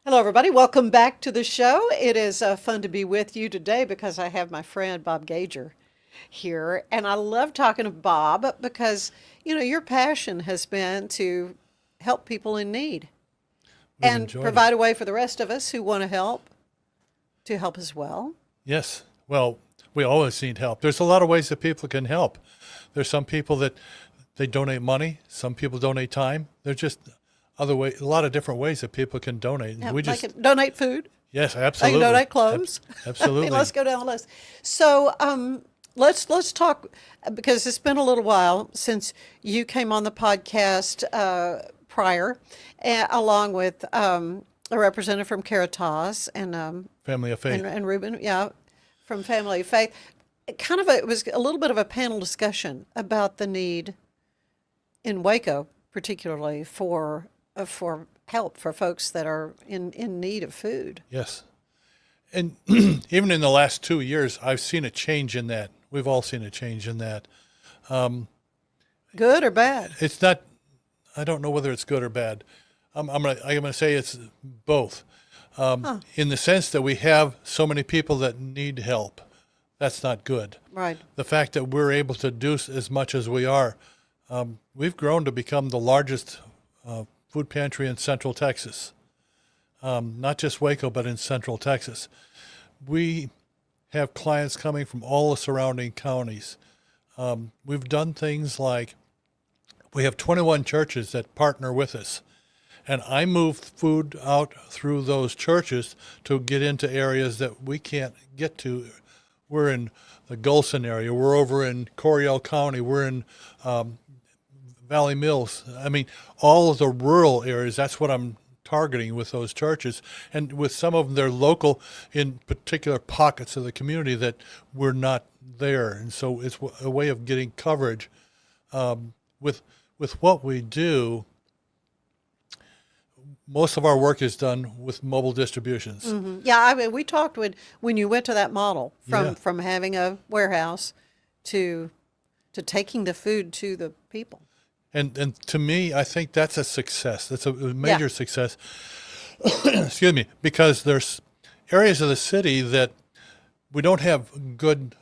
Hello, everybody. Welcome back to the show. It is fun to be with you today because I have my friend Bob Gager here. And I love talking to Bob because, your passion has been to help people in need We've and enjoyed it. provide a way for the rest of us who want to help as well. Yes. Well, we always need help. There's a lot of ways that people can help. There's some people that they donate money. Some people donate time. There's just a lot of different ways that people can donate. Yeah, We they just, can donate food. yes, They can absolutely. donate clothes. I mean, Absolutely. let's go down the list. So, let's talk because it's been a little while since you came on the podcast prior, along with a representative from Caritas Family of faith. and Ruben, yeah, from Family of Faith. It was a little bit of a panel discussion about the need in Waco, particularly for help for folks that are in need of food. Yes. And even in the last 2 years, I've seen a change in that. We've all seen a change in that. Good or bad? It's not, I don't know whether it's good or bad. I'm gonna say it's both. In the sense that we have so many people that need help. That's not good. Right. The fact that we're able to do as much as we are, we've grown to become the largest food pantry in Central Texas. Not just Waco, but in Central Texas. We have clients coming from all the surrounding counties. We've done things like we have 21 churches that partner with us. And I move food out through those churches to get into areas that we can't get to. We're in the Gulson area. We're over in Coryell County. We're in Valley Mills. I mean, all of the rural areas, that's what I'm targeting with those churches. And with some of them, they're local in particular pockets of the community that we're not there. And so it's a way of getting coverage. With what we do, most of our work is done with mobile distributions. Yeah, I mean, we talked when you went to that model Yeah. from having a warehouse to taking the food to the people. And to me, I think that's a success. That's a Yeah. major success. Excuse me, because there's areas of the city that we don't have good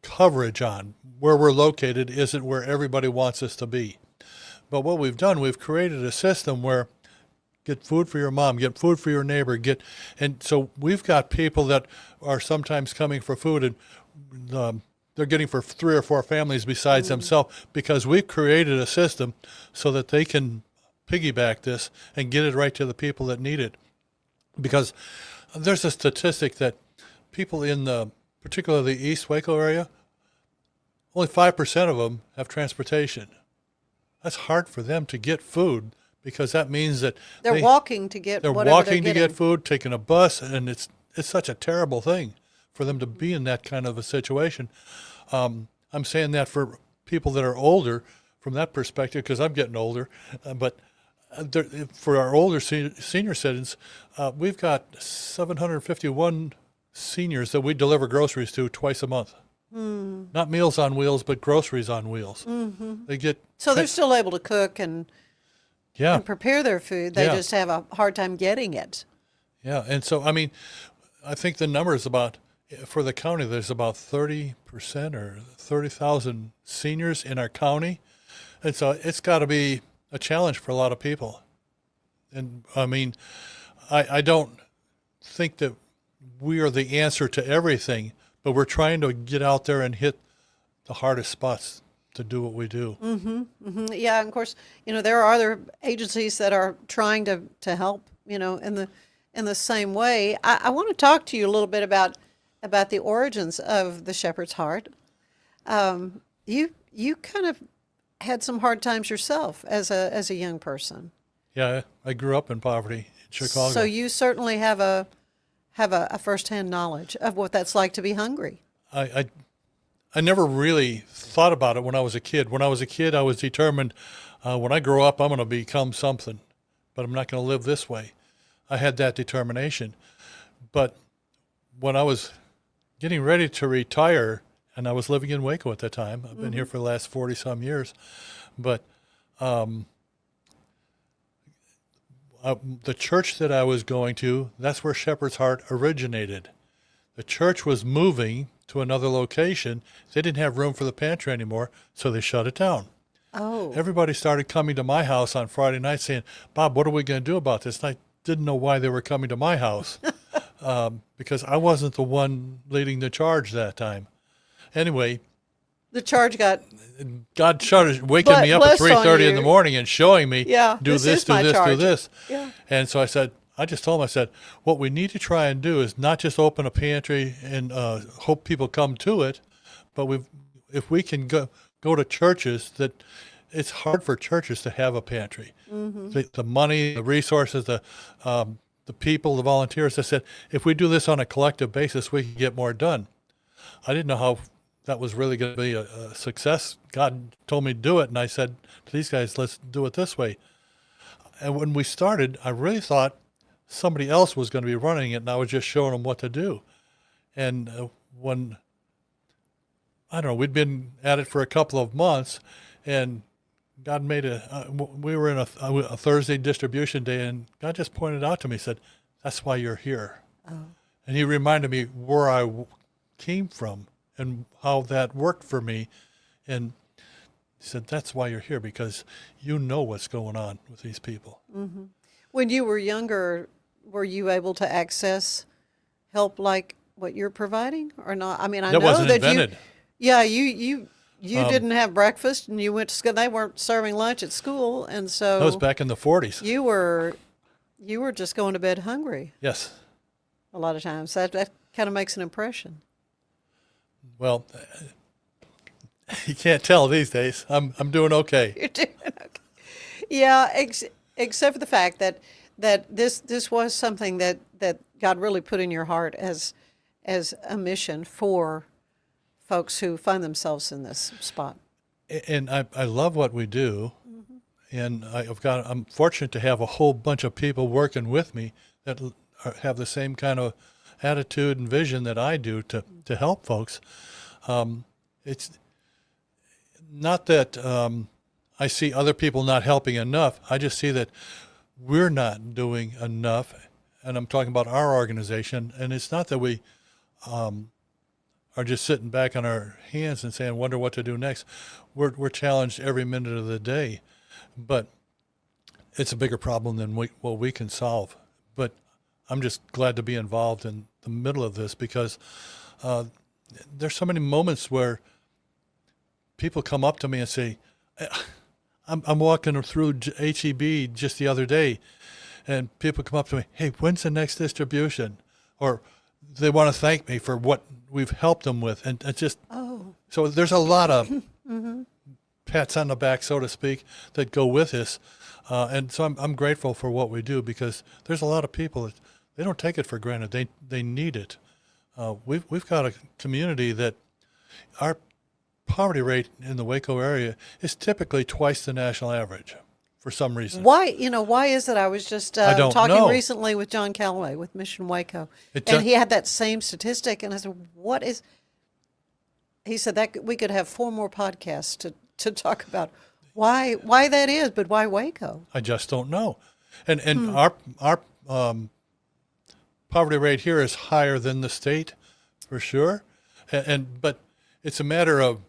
coverage on. Where we're located isn't where everybody wants us to be. But what we've done, we've created a system where get food for your mom, get food for your neighbor, and so we've got people that are sometimes coming for food, and they're getting for 3 or 4 families besides themselves because we've created a system so that they can piggyback this and get it right to the people that need it. Because there's a statistic that people in particularly the East Waco area, only 5% of them have transportation. That's hard for them to get food because that means that They're walking to get they're whatever walking they're to getting. get food, taking a bus, and it's such a terrible thing for them to be in that kind of a situation. I'm saying that for people that are older from that perspective because I'm getting older, but for our older senior citizens, we've got 751 seniors that we deliver groceries to twice a month. Not Meals on Wheels, but groceries on wheels. They get So they're still able to cook and yeah. prepare their food. They Yeah. just have a hard time getting it. Yeah, and so I mean, I think the number is about for the county. There's about 30% or 30,000 seniors in our county, and so it's got to be a challenge for a lot of people. And I mean, I don't think that we are the answer to everything, but we're trying to get out there and hit the hardest spots to do what we do. Yeah, and of course, there are other agencies that are trying to help, in the same way. I want to talk to you a little bit about the origins of the Shepherd's Heart. You kind of had some hard times yourself as a young person. Yeah, I grew up in poverty in Chicago. So you certainly have a firsthand knowledge of what that's like to be hungry. I never really thought about it when I was a kid. When I was a kid, I was determined, when I grow up, I'm going to become something, but I'm not going to live this way. I had that determination. But when I was getting ready to retire, and I was living in Waco at that time, I've been here for the last 40 some years, but the church that I was going to, that's where Shepherd's Heart originated. The church was moving to another location. They didn't have room for the pantry anymore, so they shut it down. Oh. Everybody started coming to my house on Friday night saying, Bob, what are we going to do about this? And I didn't know why they were coming to my house because I wasn't the one leading the charge that time. Anyway, The charge got, God started waking me up at Bless on 3:30 in you. the morning and showing me, Yeah, do this this, is do my this, do charge. this. Yeah. And so I just told him, I said, what we need to try and do is not just open a pantry and hope people come to it, but if we can go to churches that it's hard for churches to have a pantry. The money, the resources, the people, the volunteers. I said, if we do this on a collective basis, we can get more done. I didn't know how that was really going to be a success. God told me to do it, and I said to these guys, let's do it this way. And when we started, I really thought somebody else was going to be running it, and I was just showing them what to do. And when, I don't know, we'd been at it for a couple of months, and God made we were in a Thursday distribution day, and God just pointed out to me, said, that's why you're here. oh, And he reminded me where I came from and how that worked for me. And he said, that's why you're here, because you know what's going on with these people. when you were younger, were you able to access help like what you're providing or not? I mean, I That know wasn't that invented. you didn't have breakfast and you went to school. They weren't serving lunch at school, and so That was back in the 40s. you were just going to bed hungry Yes. a lot of times. That kind of makes an impression. Well, you can't tell these days. I'm doing okay. You're doing okay. Yeah, except for the fact that this was something that God really put in your heart as a mission for folks who find themselves in this spot. And I love what we do. And I'm fortunate to have a whole bunch of people working with me that have the same kind of attitude and vision that I do to help folks. It's not that I see other people not helping enough. I just see that we're not doing enough, and I'm talking about our organization. And it's not that we are just sitting back on our hands and saying, wonder what to do next. We're challenged every minute of the day, but it's a bigger problem than what we can solve. But I'm just glad to be involved in the middle of this, because there's so many moments where people come up to me and say, I'm walking through HEB just the other day, and people come up to me, hey, when's the next distribution? Or they want to thank me for what we've helped them with. And it's just, so there's a lot of pats on the back, so to speak, that go with this. And so I'm grateful for what we do, because there's a lot of people that they don't take it for granted. They need it. We've got a community that our poverty rate in the Waco area is typically twice the national average for some reason. Why is it? I was just I don't talking know. recently with John Calloway with Mission Waco, It and ju- he had that same statistic, and I said, what is, he said that we could have 4 more podcasts to talk about why that is, but why Waco? I just don't know. And our poverty rate here is higher than the state, for sure. But it's a matter of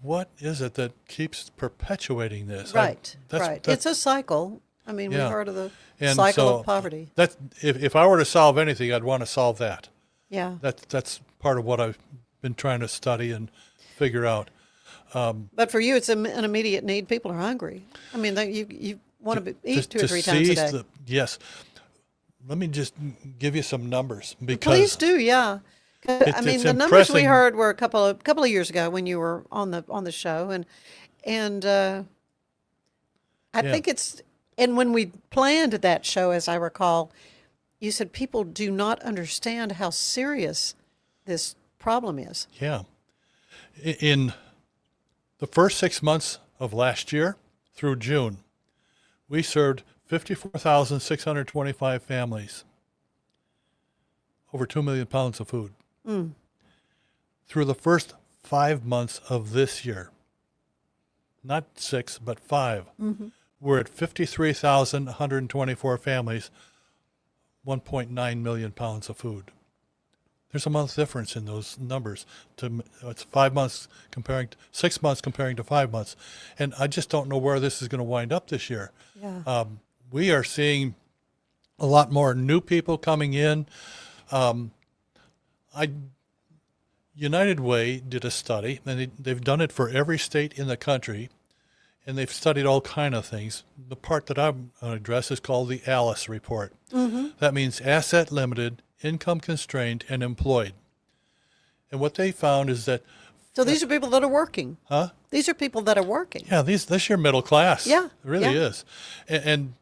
what is it that keeps perpetuating this? Right. That's It's a cycle. I mean, Yeah. we've heard of the And cycle so of poverty. That's if I were to solve anything, I'd want to solve that. Yeah. That's part of what I've been trying to study and figure out. But for you, it's an immediate need. People are hungry. I mean, you want to eat 2 or 3 times a seize day. Yes. Let me just give you some numbers, because Please do, yeah. I mean, it's the numbers we impressing. heard were a couple of years ago when you were on the show, and I Yeah. think and when we planned that show, as I recall, you said people do not understand how serious this problem is. Yeah. In the first 6 months of last year through June, we served 54,625 families, over 2 million pounds of food. Through the first 5 months of this year, not 6, but 5, we're at 53,124 families, 1.9 million pounds of food. There's a month difference in those numbers. It's 5 months comparing to 6 months comparing to 5 months, and I just don't know where this is going to wind up this year. Yeah. We are seeing a lot more new people coming in. United Way did a study, and they've done it for every state in the country, and they've studied all kind of things. The part that I'm going to address is called the ALICE report. Mm-hmm. That means asset limited, income constrained, and employed. And what they found is that So these are people that are working. Huh? These are people that are working. Yeah, this year middle class. Yeah, It really yeah. is. And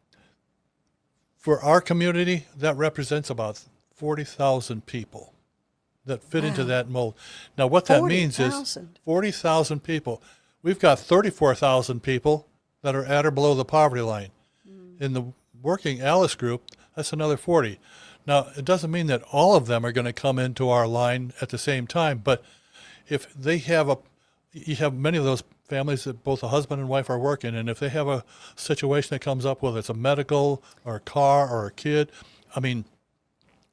for our community, that represents about 40,000 people that fit into Wow. that mold. Now, what that means is 40,000. 40,000 people. We've got 34,000 people that are at or below the poverty line. In the working Alice group, that's another 40. Now, it doesn't mean that all of them are going to come into our line at the same time, but if they have you have many of those families that both a husband and wife are working, and if they have a situation that comes up, whether it's a medical or a car or a kid, I mean,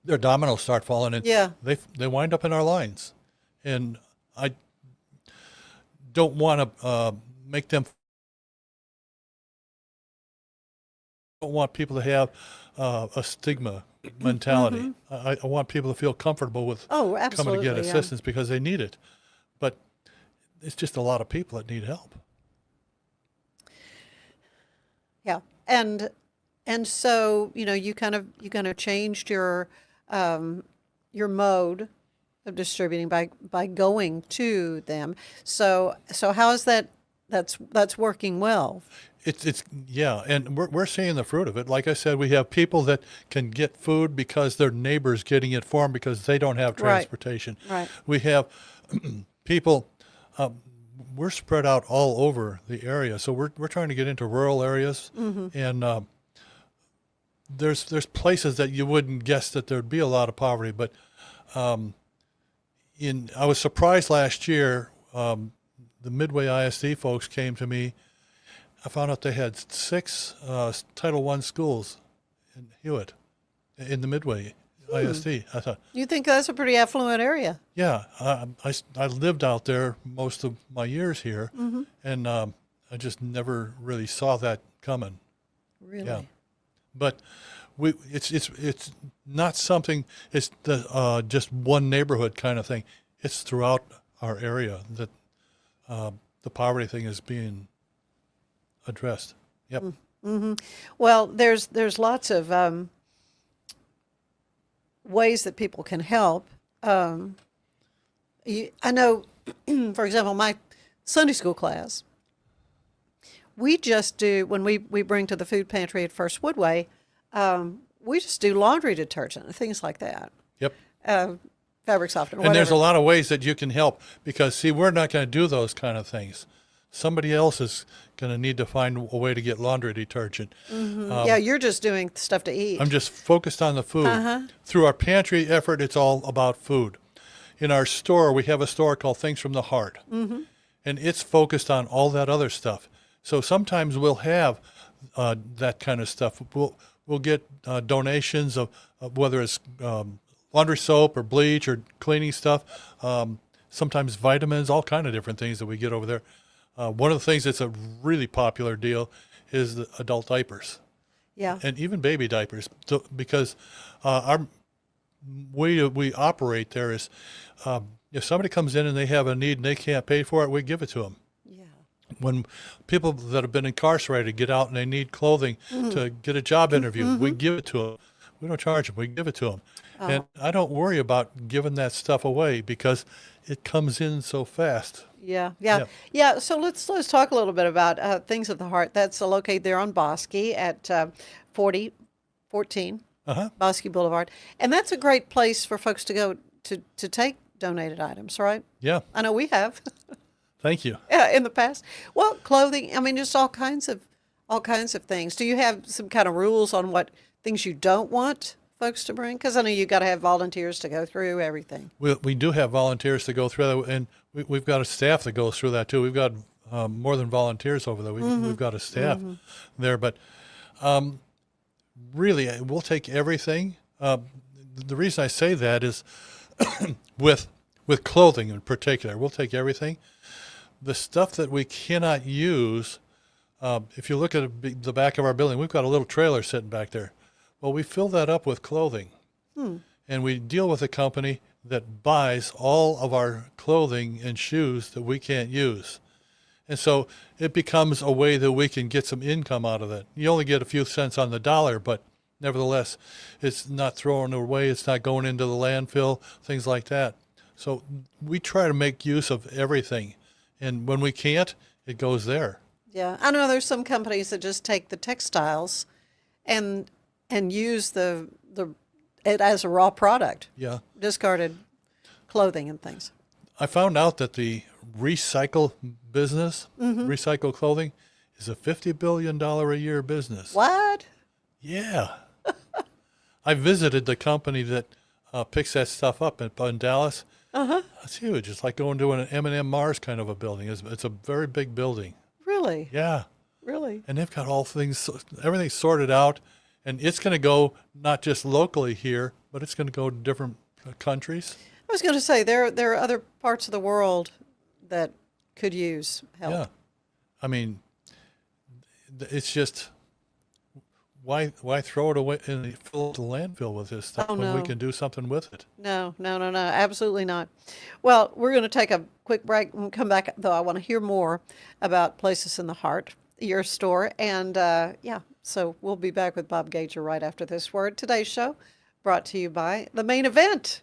their dominoes start falling, and Yeah. they wind up in our lines. And I don't want to make them. Don't want people to have a stigma mentality. I want people to feel comfortable with Oh, coming to absolutely. get yeah. assistance because they need it. But it's just a lot of people that need help. Yeah. And so, you kind of changed your mode of distributing by going to them. So how is that that's working well? It's yeah, and we're seeing the fruit of it. Like I said, we have people that can get food because their neighbor's getting it for them because they don't have Right. transportation. Right. We have people. We're spread out all over the area, so we're trying to get into rural areas, and there's places that you wouldn't guess that there'd be a lot of poverty. But I was surprised last year. The Midway ISD folks came to me. I found out they had 6 Title I schools in Pyeatt, in the Midway ISD. I thought, You think that's a pretty affluent area? yeah, I lived out there most of my years here, and I just never really saw that coming. Really? Yeah, but it's not something. It's just one neighborhood kind of thing. It's throughout our area that the poverty thing is being addressed. Yep. Well, there's lots of ways that people can help. I know, for example, my Sunday school class, we just do, when we bring to the food pantry at First Woodway, we just do laundry detergent and things like that. Yep. Fabric softener, And there's a whatever. lot of ways that you can help because, see, we're not going to do those kind of things. Somebody else is going to need to find a way to get laundry detergent. Yeah, you're just doing stuff to eat. I'm just focused on the food. Through our pantry effort, it's all about food. In our store, we have a store called Things from the Heart, and it's focused on all that other stuff. So sometimes we'll have that kind of stuff. We'll get donations of whether it's laundry soap or bleach or cleaning stuff, sometimes vitamins, all kind of different things that we get over there. One of the things that's a really popular deal is the adult diapers. Yeah. And even baby diapers, because our way we operate there is if somebody comes in and they have a need and they can't pay for it, we give it to them. Yeah. When people that have been incarcerated get out and they need clothing to get a job interview, we give it to them. We don't charge them. We give it to them. And I don't worry about giving that stuff away because it comes in so fast. Yeah, yeah, yeah. So let's talk a little bit about Things of the Heart. That's located there on Bosque at 14 Bosque Boulevard, and that's a great place for folks to go to take donated items, right? Yeah. I know we have Thank you. in the past. Well, clothing. I mean, just all kinds of things. Do you have some kind of rules on what things you don't want folks to bring? Because I know you've got to have volunteers to go through everything. We do have volunteers to go through that, and we've got a staff that goes through that too. We've got more than volunteers over there. We've got a staff there, but really, we'll take everything. The reason I say that is with clothing in particular, we'll take everything. The stuff that we cannot use, if you look at the back of our building, we've got a little trailer sitting back there. Well, we fill that up with clothing, and we deal with a company that buys all of our clothing and shoes that we can't use. And so it becomes a way that we can get some income out of it. You only get a few cents on the dollar, but nevertheless, it's not thrown away. It's not going into the landfill, things like that. So we try to make use of everything. And when we can't, it goes there. Yeah, I know there's some companies that just take the textiles and use it as a raw product. Yeah. Discarded clothing and things. I found out that the recycle business, recycle clothing, is a $50 billion a year business. What? Yeah. I visited the company that picks that stuff up in Dallas. That's huge. It's like going to an M&M Mars kind of a building. It's a very big building. Really? Yeah. Really? And they've got everything sorted out, and it's going to go not just locally here, but it's going to go to different countries. I was going to say there are other parts of the world that could use help. Yeah. I mean, it's just, why throw it away and fill the landfill with this stuff when we can do something with it? No, absolutely not. Well, we're going to take a quick break and come back, though I want to hear more about Places in the Heart, your store. And so we'll be back with Bob Gager right after this word. Today's show brought to you by The Main Event.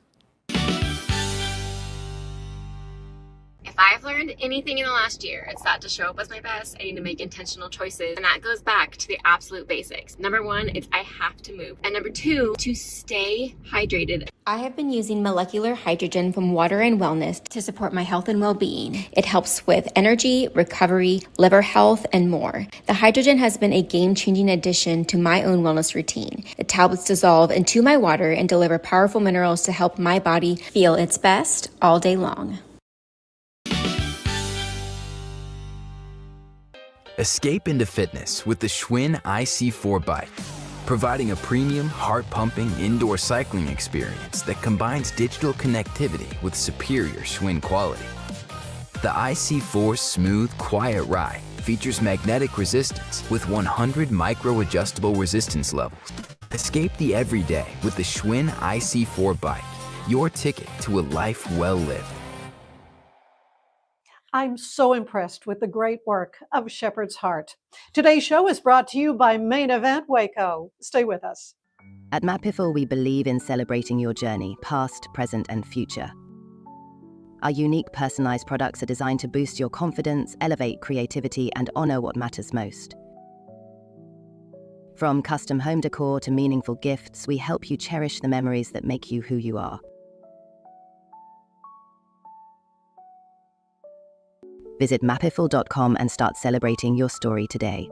If I've learned anything in the last year, it's that to show up as my best, I need to make intentional choices. And that goes back to the absolute basics. Number one, it's I have to move. And number two, to stay hydrated. I have been using molecular hydrogen from Water and Wellness to support my health and well-being. It helps with energy, recovery, liver health, and more. The hydrogen has been a game-changing addition to my own wellness routine. The tablets dissolve into my water and deliver powerful minerals to help my body feel its best all day long. Escape into fitness with the Schwinn IC4 bike, providing a premium, heart-pumping indoor cycling experience that combines digital connectivity with superior Schwinn quality. The IC4's smooth, quiet ride features magnetic resistance with 100 micro-adjustable resistance levels. Escape the everyday with the Schwinn IC4 bike, your ticket to a life well lived. I'm so impressed with the great work of Shepherd's Heart. Today's show is brought to you by Main Event Waco. Stay with us. At Matt Piffle, we believe in celebrating your journey, past, present, and future. Our unique personalized products are designed to boost your confidence, elevate creativity, and honor what matters most. From custom home decor to meaningful gifts, we help you cherish the memories that make you who you are. Visit mappiffle.com and start celebrating your story today.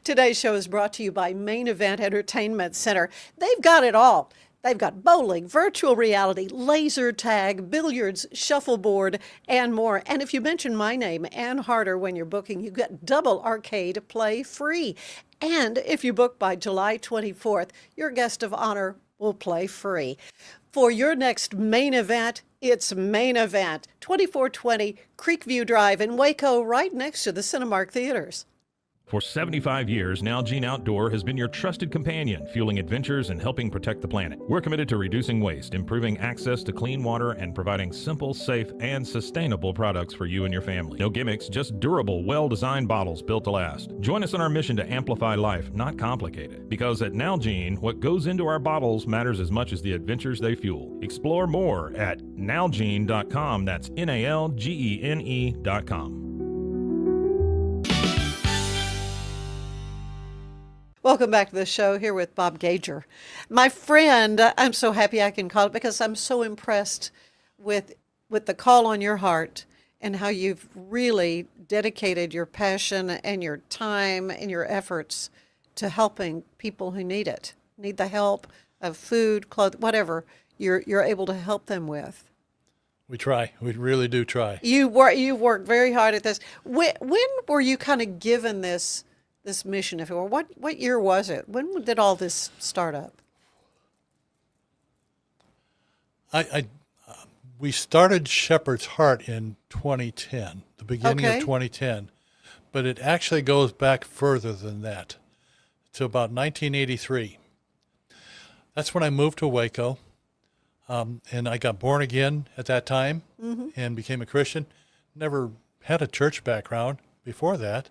Today's show is brought to you by Main Event Entertainment Center. They've got it all. They've got bowling, virtual reality, laser tag, billiards, shuffleboard, and more. And if you mention my name, Ann Harder, when you're booking, you get double arcade play free. And if you book by July 24th, your guest of honor will play free. For your next main event, it's Main Event, 2420 Creekview Drive in Waco, right next to the Cinemark Theaters. For 75 years, Nalgene Outdoor has been your trusted companion, fueling adventures and helping protect the planet. We're committed to reducing waste, improving access to clean water, and providing simple, safe, and sustainable products for you and your family. No gimmicks, just durable, well-designed bottles built to last. Join us in our mission to amplify life, not complicate it. Because at Nalgene, what goes into our bottles matters as much as the adventures they fuel. Explore more at nalgene.com. That's NALGENE.com. Welcome back to the show, here with Bob Gager. My friend, I'm so happy I can call it because I'm so impressed with the call on your heart and how you've really dedicated your passion and your time and your efforts to helping people who need it, need the help of food, clothes, whatever you're able to help them with. We try. We really do try. You worked very hard at this. When were you kind of given this mission, if it were? What year was it? When did all this start up? We started Shepherd's Heart in 2010, the beginning Okay. of 2010, but it actually goes back further than that, to about 1983. That's when I moved to Waco, and I got born again at that time and became a Christian. Never had a church background before that.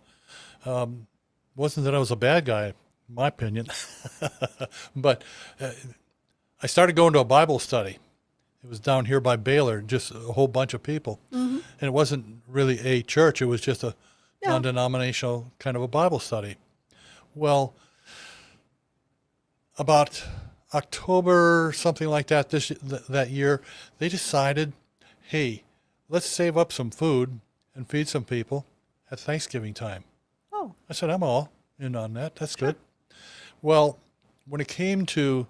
Wasn't that I was a bad guy, in my opinion, but I started going to a Bible study. It was down here by Baylor, just a whole bunch of people. And it wasn't really a church. It was just a non-denominational kind of a Bible study. Well, about October, something like that, that year, they decided, hey, let's save up some food and feed some people at Thanksgiving time. Oh, I said, I'm all in on that. That's good. Well, when it came to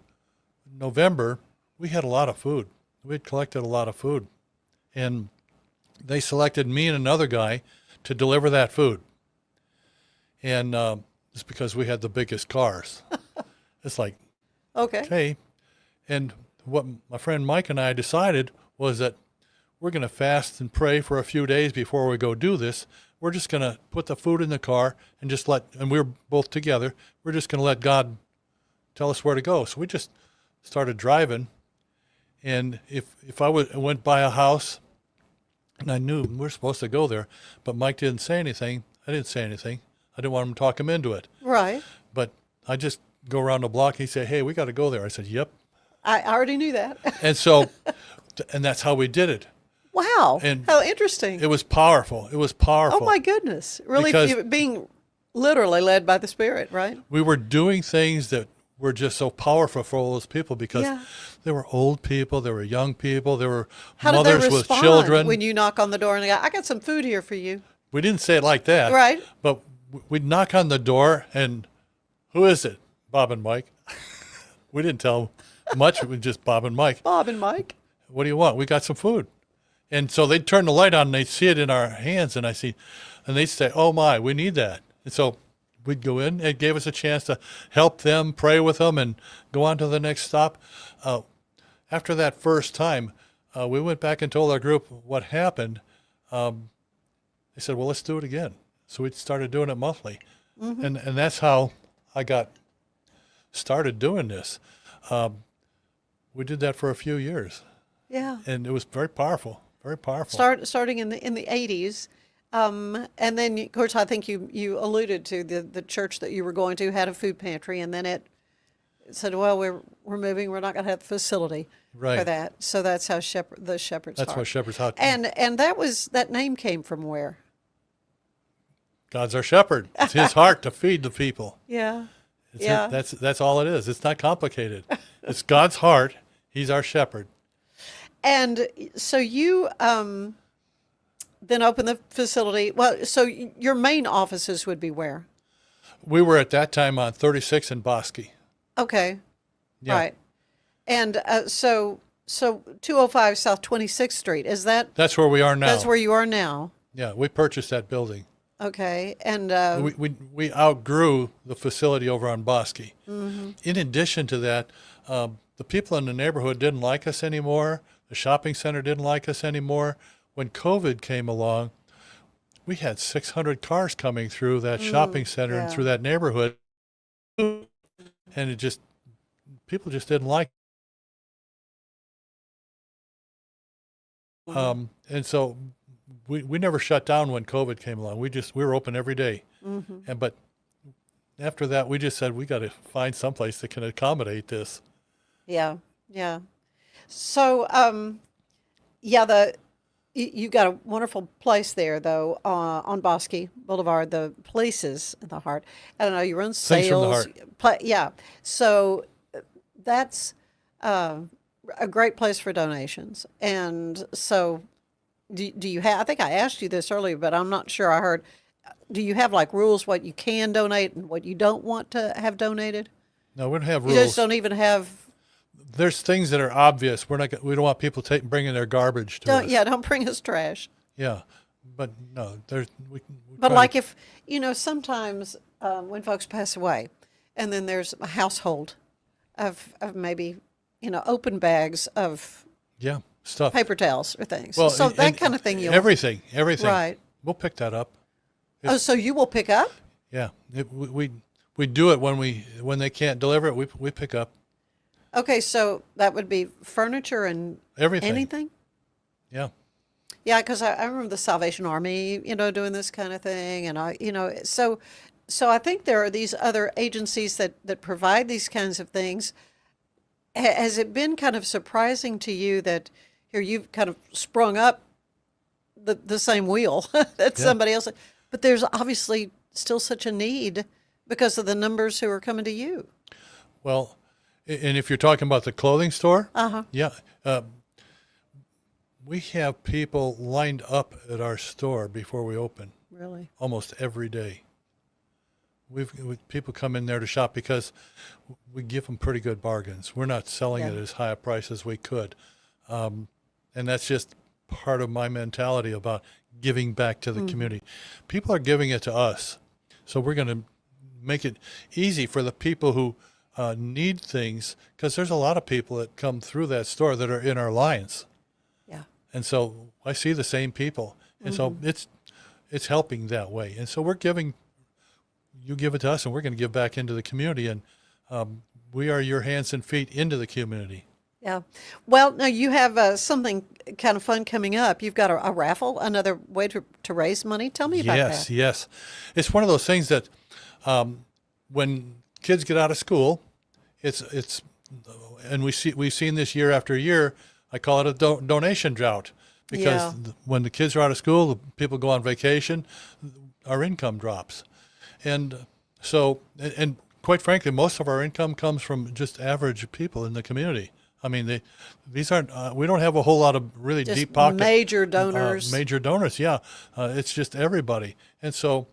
November, we had a lot of food. We had collected a lot of food. And they selected me and another guy to deliver that food. And it's because we had the biggest cars. It's like, okay. okay. And what my friend Mike and I decided was that we're going to fast and pray for a few days before we go do this. We're just going to put the food in the car and and we were both together, we're just going to let God tell us where to go. So we just started driving. And if I went by a house and I knew we're supposed to go there, but Mike didn't say anything, I didn't say anything. I didn't want him to talk him into it. Right. But I just go around the block. He'd say, hey, we got to go there. I said, yep. I already knew that. And so, and that's how we did it. Wow. And how interesting. It was powerful. It was powerful. Oh, my goodness. Really, Because being literally led by the Spirit, right? we were doing things that were just so powerful for all those people because there were old people, there were young people, there were How did mothers they with respond children. when you knock on the door and they go, I got some food here for you? We didn't say it like that. Right. But we'd knock on the door and who is it? Bob and Mike. We didn't tell much. It was just Bob and Mike. Bob and Mike. What do you want? We got some food. And so they'd turn the light on and they'd see it in our hands and they'd say, oh my, we need that. And so we'd go in. It gave us a chance to help them, pray with them, and go on to the next stop. After that first time, we went back and told our group what happened. They said, well, let's do it again. So we started doing it monthly. And that's how I got started doing this. We did that for a few years. Yeah. And it was very powerful, very powerful. Starting in the 80s. And then, of course, I think you alluded to the church that you were going to had a food pantry, and then it said, well, we're moving. We're not going to have the facility for that. So that's how the Shepherd's Heart. That's what Shepherd's Heart. And that name came from where? God's our shepherd. It's his heart to feed the people. Yeah. That's all it is. It's not complicated. It's God's heart. He's our shepherd. And so you then open the facility. Well, so your main offices would be where? We were at that time on 36 in Bosque. Okay. Yeah. Right. And so 205 South 26th Street, is that? That's where we are now. That's where you are now. Yeah, we purchased that building. Okay. And we outgrew the facility over on Bosque. In addition to that, the people in the neighborhood didn't like us anymore. The shopping center didn't like us anymore. When COVID came along, we had 600 cars coming through that shopping center and through that neighborhood. And people just didn't like it. And so we never shut down when COVID came along. We were open every day. But after that, we just said, we got to find someplace that can accommodate this. Yeah. Yeah. So, you got a wonderful place there, though, on Bosque Boulevard. The Places in the Heart. I don't know. You run Things from the sales. Heart. Yeah. So that's a great place for donations. And so, do you have? I think I asked you this earlier, but I'm not sure I heard. Do you have like rules what you can donate and what you don't want to have donated? No, we don't have You rules. just don't even have. there's things that are obvious. We don't want people bringing their garbage to us. Don't bring us trash. Yeah, but no, we But try like to- if, sometimes when folks pass away and then there's a household of maybe, open bags of yeah, stuff. paper towels or things. Well, So that and kind of thing everything. Right. We'll pick that up. Oh, so you will pick up? Yeah, we do it when they can't deliver it. We pick up Okay, so that would be furniture and everything. anything? Yeah. Yeah, because I remember the Salvation Army, doing this kind of thing. And so I think there are these other agencies that provide these kinds of things. Has it been kind of surprising to you that here you've kind of sprung up the same wheel that somebody else, but there's obviously still such a need because of the numbers who are coming to you? Well, and if you're talking about the clothing store, yeah, we have people lined up at our store before we open Really? almost every day. People come in there to shop because we give them pretty good bargains. We're not selling it as high a price as we could, and that's just part of my mentality about giving back to the community. People are giving it to us, so we're going to make it easy for the people who need things, because there's a lot of people that come through that store that are in our lines. Yeah. And so I see the same people. And so it's helping that way. And so you give it to us and we're going to give back into the community. And we are your hands and feet into the community. Yeah. Well, now you have something kind of fun coming up. You've got a raffle, another way to raise money. Tell me about that. Yes. It's one of those things that when kids get out of school, and we've seen this year after year. I call it a donation drought because when the kids are out of school, the people go on vacation, our income drops, and so and quite frankly, most of our income comes from just average people in the community. I mean, these aren't. We don't have a whole lot of really Just deep pocket major donors. Major donors, yeah. It's just everybody, and so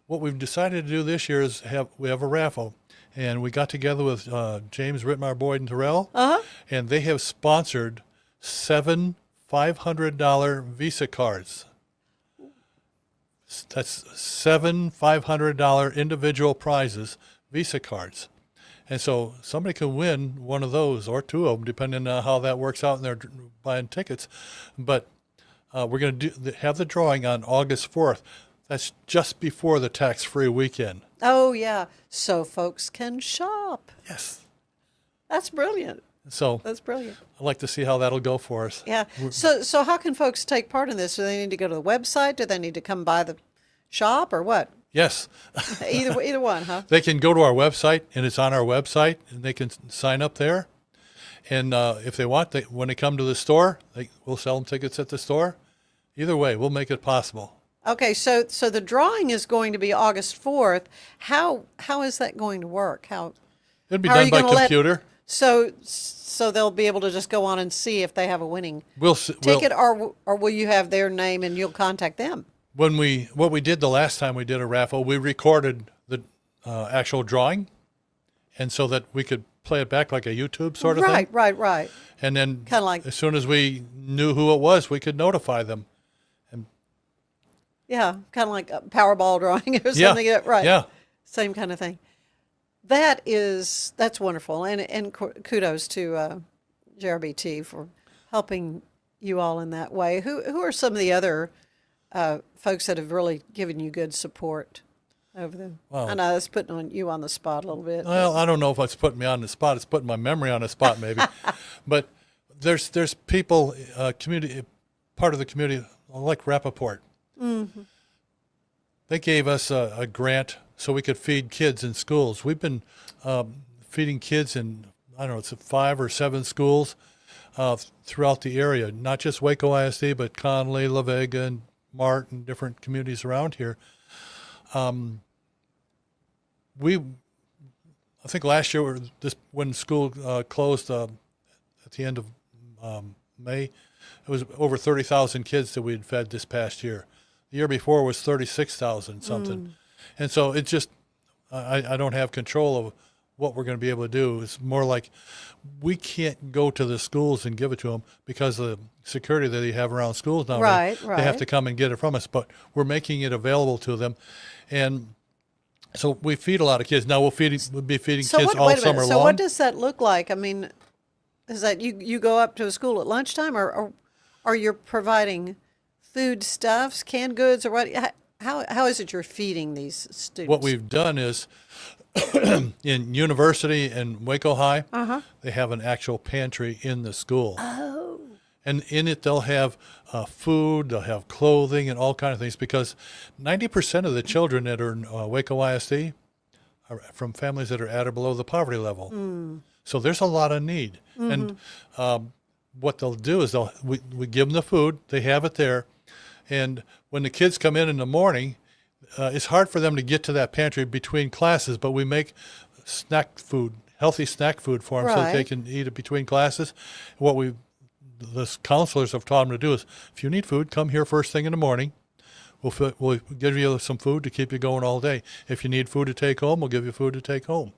what we've decided to do this year is we have a raffle. And we got together with James Rittmar, Boyd, and Terrell, and they have sponsored 7 $500 Visa cards. That's 7 $500 individual prizes, Visa cards. And so somebody can win one of those or two of them, depending on how that works out, and they're buying tickets. But we're going to have the drawing on August 4th. That's just before the tax-free weekend. Oh, yeah. So folks can shop. Yes. That's brilliant. So That's brilliant. I'd like to see how that'll go for us. Yeah. So how can folks take part in this? Do they need to go to the website? Do they need to come by the shop or what? Yes. Either one, huh? They can go to our website, and it's on our website, and they can sign up there. And if they want, when they come to the store, we'll sell them tickets at the store. Either way, we'll make it possible. Okay, so the drawing is going to be August 4th. How is that going to work? It'll be how are done you by gonna computer. So they'll be able to just go on and see if they have a winning ticket, or will you have their name and you'll contact them? What we did the last time we did a raffle, we recorded the actual drawing, and so that we could play it back like a YouTube sort of thing. Right. And then Kinda like- as soon as we knew who it was, we could notify them. Yeah, kind of like a Powerball drawing or Yeah, something. Right. yeah. Same kind of thing. That's wonderful, and kudos to JRBT for helping you all in that way. Who are some of the other folks that have really given you good support over them? Wow. I know that's putting you on the spot a little bit. Well, I don't know if it's putting me on the spot. It's putting my memory on the spot, maybe. But there's people, community, part of the community, like Rappaport. Mm-hmm. They gave us a grant so we could feed kids in schools. We've been feeding kids in, I don't know, it's 5 or 7 schools throughout the area, not just Waco ISD, but Conley, La Vega, and Mart, and different communities around here. I think last year, when school closed at the end of May, it was over 30,000 kids that we had fed this past year. The year before was 36,000 something. And so it just, I don't have control of what we're going to be able to do. It's more like we can't go to the schools and give it to them because of the security that they have around schools nowadays. Right, They have right. to come and get it from us, but we're making it available to them. And so we feed a lot of kids. Now we'll be feeding So kids what, all wait a summer minute. So long. what does that look like? I mean, is that you go up to a school at lunchtime, or you're providing food stuffs, canned goods, or what? How is it you're feeding these students? What we've done is in University and Waco High, they have an actual pantry in the school. Oh. And in it, they'll have food, they'll have clothing, and all kinds of things. Because 90% of the children that are in Waco ISD are from families that are at or below the poverty level. So there's a lot of need. And what they'll do is we give them the food, they have it there, and when the kids come in the morning, it's hard for them to get to that pantry between classes, but we make snack food, healthy snack food for them so that they Right. can eat it between classes. What the counselors have taught them to do is, if you need food, come here first thing in the morning. We'll give you some food to keep you going all day. If you need food to take home, we'll give you food to take home.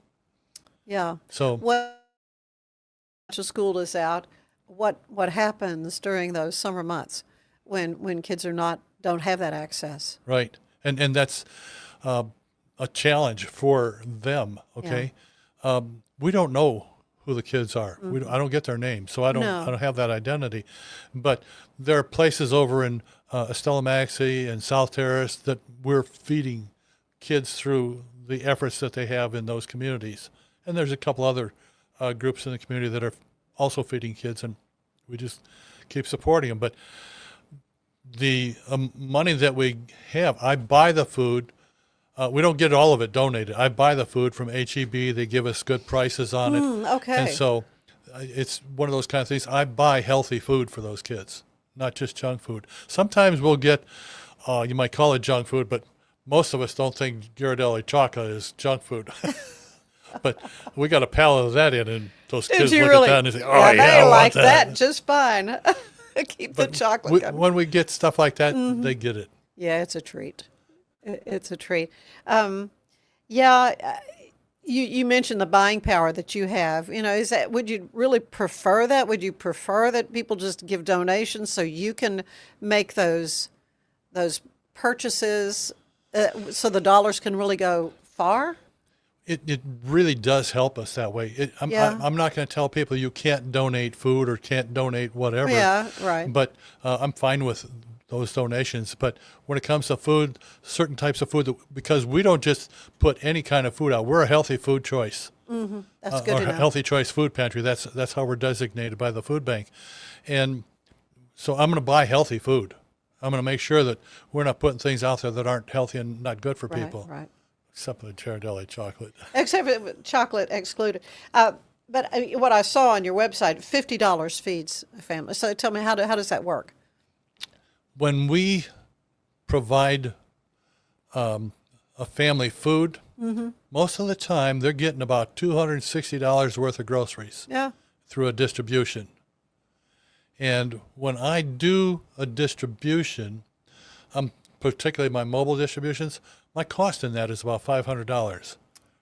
Yeah. So Well, the school is out. What happens during those summer months when kids don't have that access? right, and that's a challenge for them. Okay, we don't know who the kids are. I don't get their names, so I don't No. have that identity. But there are places over in Estella Maxey and South Terrace that we're feeding kids through the efforts that they have in those communities. And there's a couple other groups in the community that are also feeding kids, and we just keep supporting them. But the money that we have, I buy the food. We don't get all of it donated. I buy the food from HEB. They give us good prices on it. Okay. And so it's one of those kind of things. I buy healthy food for those kids, not just junk food. Sometimes we'll get, you might call it junk food, but most of us don't think Ghirardelli chocolate is junk food. But we got a pallet of that in, and those kids Did you look really? at that and they say, "Oh yeah, yeah, they I want like that." that just fine. Keep the chocolate coming. When we get stuff like that, they get it. Yeah, it's a treat. It's a treat. Yeah, you mentioned the buying power that you have. Is that, would you really prefer that? Would you prefer that people just give donations so you can make those purchases so the dollars can really go far? It really does help us that way. Yeah. I'm not going to tell people you can't donate food or can't donate whatever. Yeah, right. But I'm fine with those donations. But when it comes to food, certain types of food, because we don't just put any kind of food out. We're a healthy food choice. That's good Or to know. healthy choice food pantry. That's how we're designated by the food bank. And so I'm going to buy healthy food. I'm going to make sure that we're not putting things out there that aren't healthy and not good for people. Right. Except for the Ghirardelli chocolate. Except for chocolate excluded. But what I saw on your website, $50 feeds a family. So tell me, how does that work? When we provide a family food, most of the time they're getting about $260 worth of groceries Yeah. through a distribution. And when I do a distribution, particularly my mobile distributions, my cost in that is about $500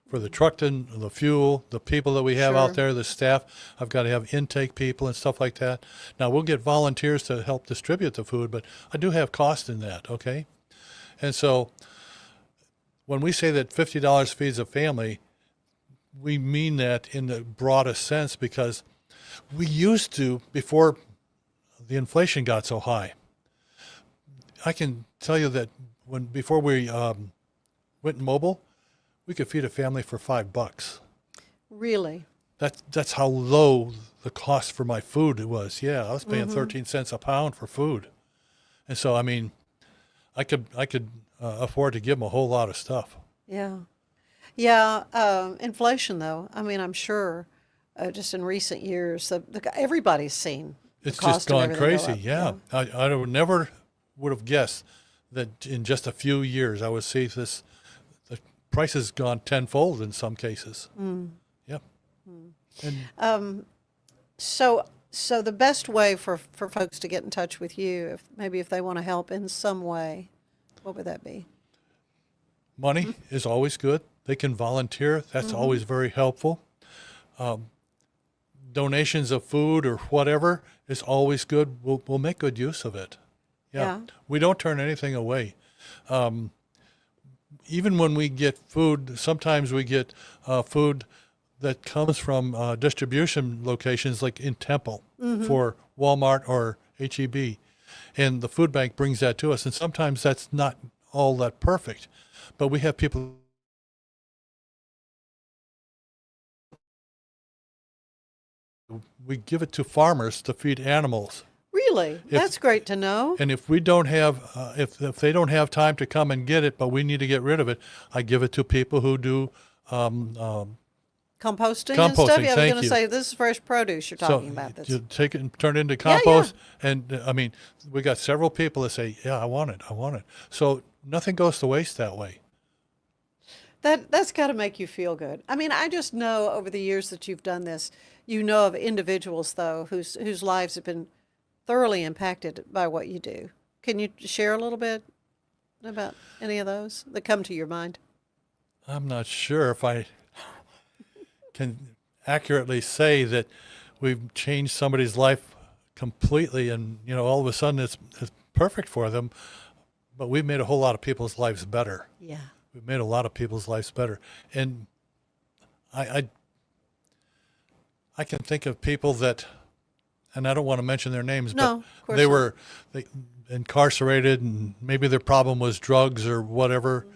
for the truck and the fuel, the people that we have Sure. out there, the staff. I've got to have intake people and stuff like that. Now, we'll get volunteers to help distribute the food, but I do have cost in that, okay? And so when we say that $50 feeds a family, we mean that in the broadest sense, because we used to, before the inflation got so high, I can tell you that before we went mobile, we could feed a family for $5. Really? That's how low the cost for my food was. Yeah, I was paying 13 cents a pound for food, and so I mean, I could afford to give them a whole lot of stuff. Yeah. Yeah. Inflation, though. I mean, I'm sure just in recent years, everybody's seen the It's cost just of gone everything go crazy. up. Yeah, I never would have guessed that in just a few years I would see the price has gone tenfold in some cases. Yep. And So the best way for folks to get in touch with you, if they want to help in some way, what would that be? money is always good. they can volunteer. That's always very helpful. Donations of food or whatever is always good. We'll make good use of it. Yeah. We don't turn anything away. Even when we get food, sometimes we get food that comes from distribution locations like in Temple for Walmart or HEB. And the food bank brings that to us. And sometimes that's not all that perfect. But we have people. We give it to farmers to feed animals. Really? That's great to know. And if we don't have, if they don't have time to come and get it, but we need to get rid of it, I give it to people who do Composting and stuff? Composting, Yeah, I was thank going to you. say, this is fresh produce you're talking about. This. You take it and turn it into Yeah, compost. And I mean, we got several people that say, yeah, I want it. So nothing goes to waste that way. That's got to make you feel good. I mean, I just know over the years that you've done this, you know of individuals, though, whose lives have been thoroughly impacted by what you do. Can you share a little bit about any of those that come to your mind? I'm not sure if I can accurately say that we've changed somebody's life completely and, all of a sudden it's perfect for them, but we've made a whole lot of people's lives better. Yeah. We've made a lot of people's lives better. And I can think of people that, and I don't want to mention their names, No, of but course they not. were incarcerated and maybe their problem was drugs or whatever.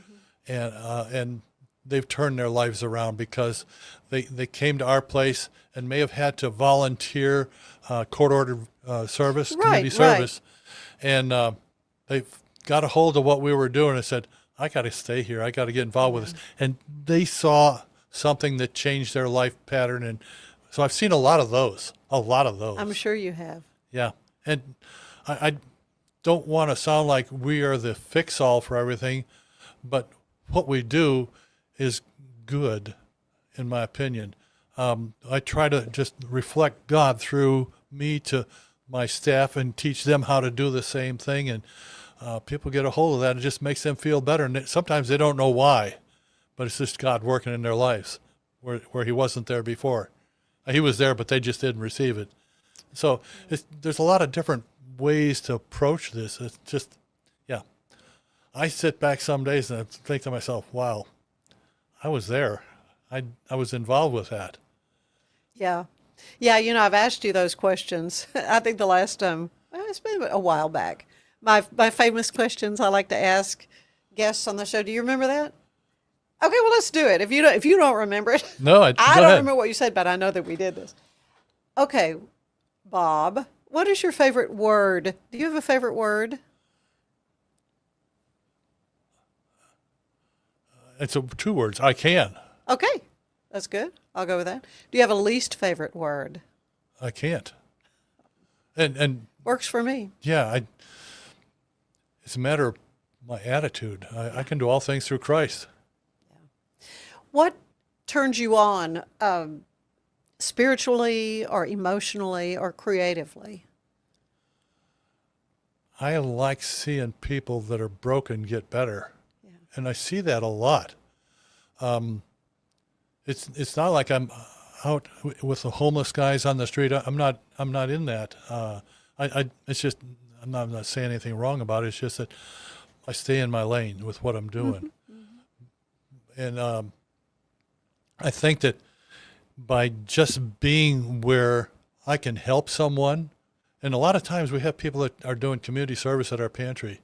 And they've turned their lives around because they came to our place and may have had to volunteer court-ordered service, community service. And they got a hold of what we were doing and said, I got to stay here. I got to get involved with this. And they saw something that changed their life pattern. And so I've seen a lot of those. I'm sure you have. Yeah. And I don't want to sound like we are the fix-all for everything, but what we do is good, in my opinion. I try to just reflect God through me to my staff and teach them how to do the same thing. And people get a hold of that. It just makes them feel better. And sometimes they don't know why, but it's just God working in their lives where he wasn't there before. He was there, but they just didn't receive it. So there's a lot of different ways to approach this. It's just, yeah. I sit back some days and I think to myself, wow, I was there. I was involved with that. Yeah. Yeah, I've asked you those questions. I think the last time, it's been a while back. My famous questions I like to ask guests on the show. Do you remember that? Okay, well, let's do it. If you don't remember it. No, I go don't ahead. remember what you said, but I know that we did this. Okay, Bob, what is your favorite word? Do you have a favorite word? It's two words. I can. Okay, that's good. I'll go with that. Do you have a least favorite word? I can't. And Works for me. yeah, it's a matter of my attitude. I can do all things through Christ. What turns you on spiritually or emotionally or creatively? I like seeing people that are broken get better. And I see that a lot. It's not like I'm out with the homeless guys on the street. I'm not in that. It's just I'm not saying anything wrong about it. It's just that I stay in my lane with what I'm doing. And I think that by just being where I can help someone, and a lot of times we have people that are doing community service at our pantry,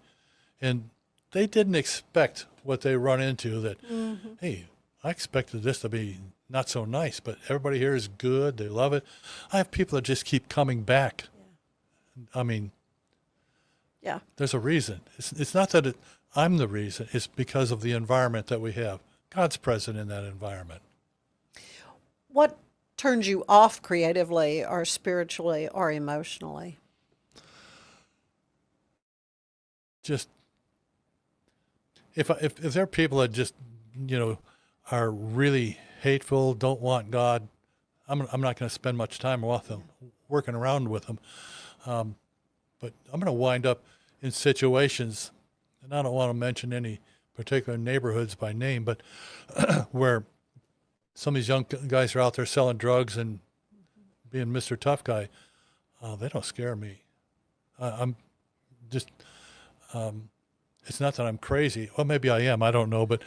and they didn't expect what they run into that, hey, I expected this to be not so nice, but everybody here is good. They love it. I have people that just keep coming back. I mean, Yeah. there's a reason. It's not that I'm the reason. It's because of the environment that we have. God's present in that environment. What turns you off creatively or spiritually or emotionally? Just if there are people that just are really hateful, don't want God, I'm not going to spend much time with them, working around with them. But I'm going to wind up in situations, and I don't want to mention any particular neighborhoods by name, but where some of these young guys are out there selling drugs and being Mr. Tough Guy, they don't scare me. I'm just, it's not that I'm crazy. Well, maybe I am. I don't know, but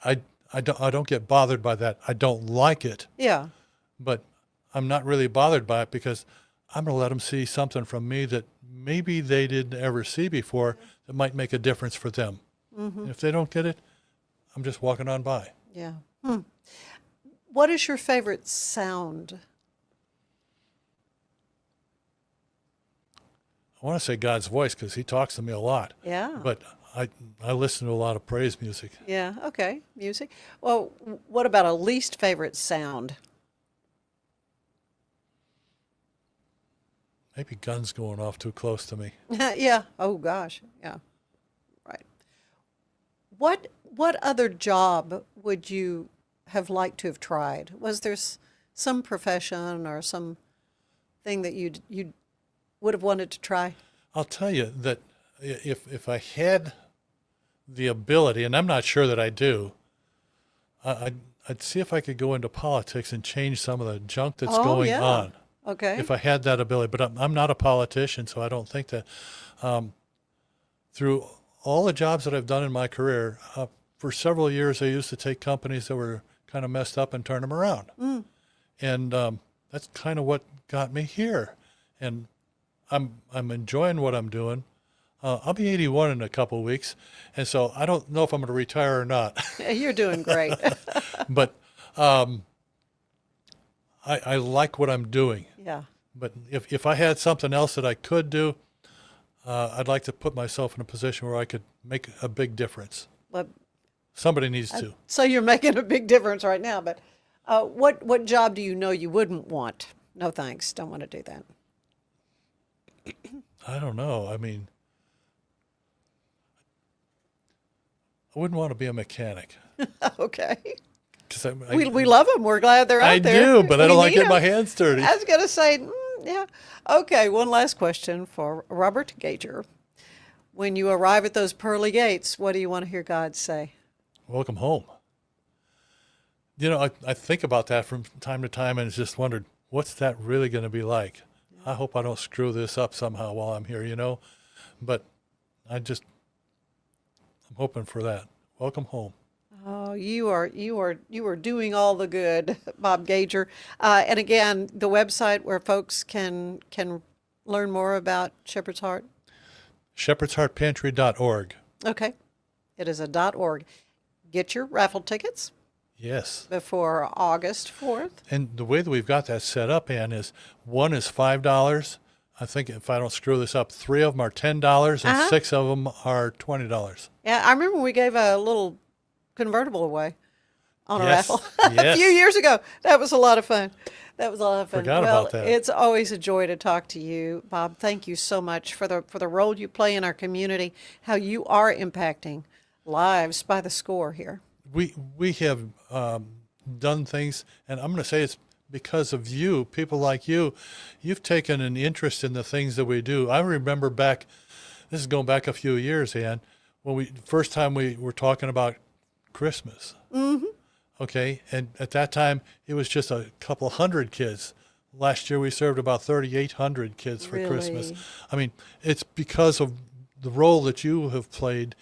I don't get bothered by that. I don't like it. Yeah. But I'm not really bothered by it because I'm going to let them see something from me that maybe they didn't ever see before that might make a difference for them. And if they don't get it, I'm just walking on by. Yeah. What is your favorite sound? I want to say God's voice because he talks to me a lot. Yeah. But I listen to a lot of praise music. Yeah. Okay. Music. Well, what about a least favorite sound? Maybe guns going off too close to me. Yeah. Oh gosh. Yeah. Right. What other job would you have liked to have tried? Was there some profession or some thing that you would have wanted to try? I'll tell you that if I had the ability, and I'm not sure that I do, I'd see if I could go into politics and change some of the junk that's going yeah. on. Okay. If I had that ability, but I'm not a politician, so I don't think that. Through all the jobs that I've done in my career, for several years I used to take companies that were kind of messed up and turn them around. And that's kind of what got me here. And I'm enjoying what I'm doing. I'll be 81 in a couple of weeks, and so I don't know if I'm going to retire or not. You're doing great. But I like what I'm doing. Yeah. But if I had something else that I could do, I'd like to put myself in a position where I could make a big difference. Well, Somebody needs to. so you're making a big difference right now, but what job do you know you wouldn't want? No thanks, don't want to do that. I don't know. I mean, I wouldn't want to be a mechanic. Okay. 'Cause We love them. We're glad they're out there. I do, but I don't We like need getting my 'em. hands dirty. I was going to say, yeah. Okay, one last question for Robert Gager. When you arrive at those pearly gates, what do you want to hear God say? Welcome home. You know, I think about that from time to time and just wondered, what's that really going to be like? I hope I don't screw this up somehow while I'm here, you know? But I'm hoping for that. Welcome home. Oh, you are doing all the good, Bob Gager. And again, the website where folks can learn more about Shepherd's Heart. shepherdsheartpantry.org. Okay, it is a .org. Get your raffle tickets Yes. before August 4th. And the way that we've got that set up, Ann, is one is $5. I think if I don't screw this up, 3 of them are $10 and 6 of them are $20. Yeah, I remember we gave a little convertible away on a Yes, raffle a yes. few years ago. That was a lot of fun. Forgot about that. It's always a joy to talk to you, Bob. Thank you so much for the role you play in our community, how you are impacting lives by the score here. We have done things, and I'm going to say it's because of you, people like you. You've taken an interest in the things that we do. I remember back, this is going back a few years, Ann, when first time we were talking about Christmas. Mm-hmm. Okay, and at that time, it was just a couple hundred kids. Last year, we served about 3,800 kids for Christmas. Really? I mean, it's because of the role that you have played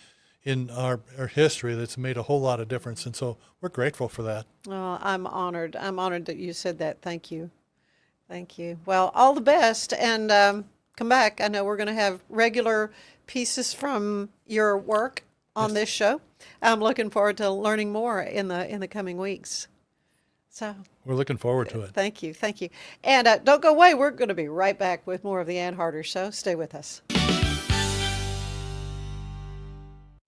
in our history that's made a whole lot of difference, and so we're grateful for that. Oh, I'm honored. I'm honored that you said that. Thank you. Thank you. Well, all the best, and come back. I know we're going to have regular pieces from your work on this show. I'm looking forward to learning more in the coming weeks. So We're looking forward to it. thank you. Thank you. And don't go away. We're going to be right back with more of the Ann Harder Show. Stay with us.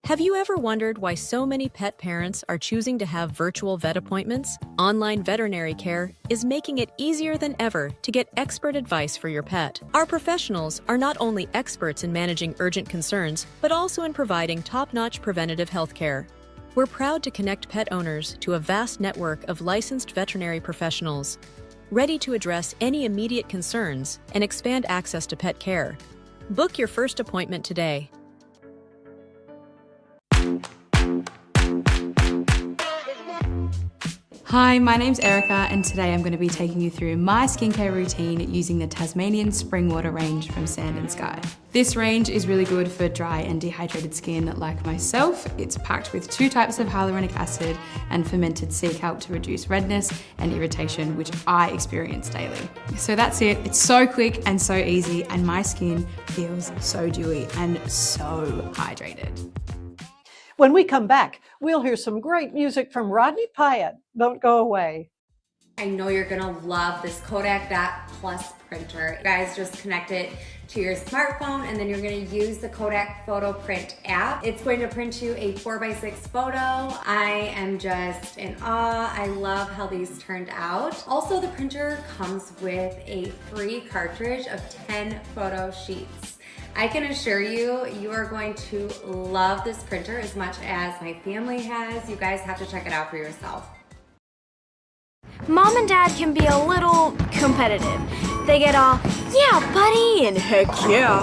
Have you ever wondered why so many pet parents are choosing to have virtual vet appointments? Online veterinary care is making it easier than ever to get expert advice for your pet. Our professionals are not only experts in managing urgent concerns, but also in providing top-notch preventative health care. We're proud to connect pet owners to a vast network of licensed veterinary professionals, ready to address any immediate concerns and expand access to pet care. Book your first appointment today. Hi, my name's Erica and today I'm going to be taking you through my skincare routine using the Tasmanian Spring Water range from Sand and Sky. This range is really good for dry and dehydrated skin like myself. It's packed with 2 types of hyaluronic acid and fermented sea kelp to reduce redness and irritation, which I experience daily. So that's it. It's so quick and so easy, and my skin feels so dewy and so hydrated. When we come back, we'll hear some great music from Rodney Pyeatt. Don't go away. I know you're gonna love this Kodak That Plus printer. You guys just connect it to your smartphone and then you're gonna use the Kodak Photo Print app. It's going to print you a 4x6 photo. I am just in awe. I love how these turned out. Also, the printer comes with a free cartridge of 10 photo sheets. I can assure you, you are going to love this printer as much as my family has. You guys have to check it out for yourself. Mom and Dad can be a little competitive. They get all, yeah, buddy, and heck yeah.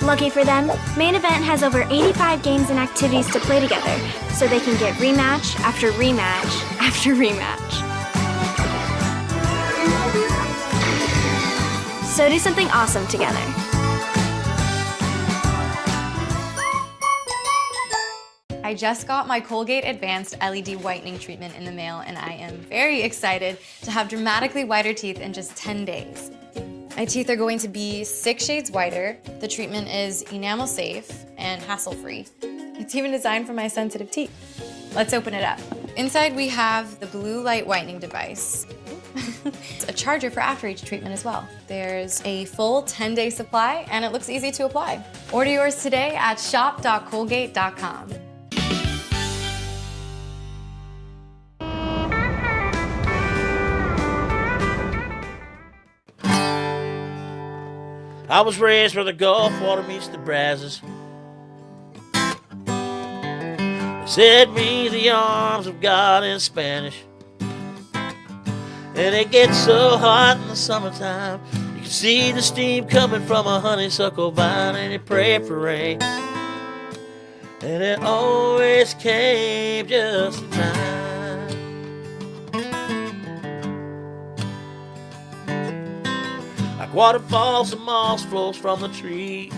Lucky for them, Main Event has over 85 games and activities to play together, so they can get rematch after rematch after rematch. So do something awesome together. I just got my Colgate Advanced LED Whitening Treatment in the mail, and I am very excited to have dramatically whiter teeth in just 10 days. My teeth are going to be 6 shades whiter. The treatment is enamel safe and hassle-free. It's even designed for my sensitive teeth. Let's open it up. Inside we have the blue light whitening device. It's a charger for after each treatment as well. There's a full 10-day supply, and it looks easy to apply. Order yours today at shop.colgate.com. I was raised where the Gulf water meets the Brazos. They said me the arms of God in Spanish. And it gets so hot in the summertime, you can see the steam coming from a honeysuckle vine, and you pray for rain. And it always came just in time. Like waterfalls and moss flows from the tree,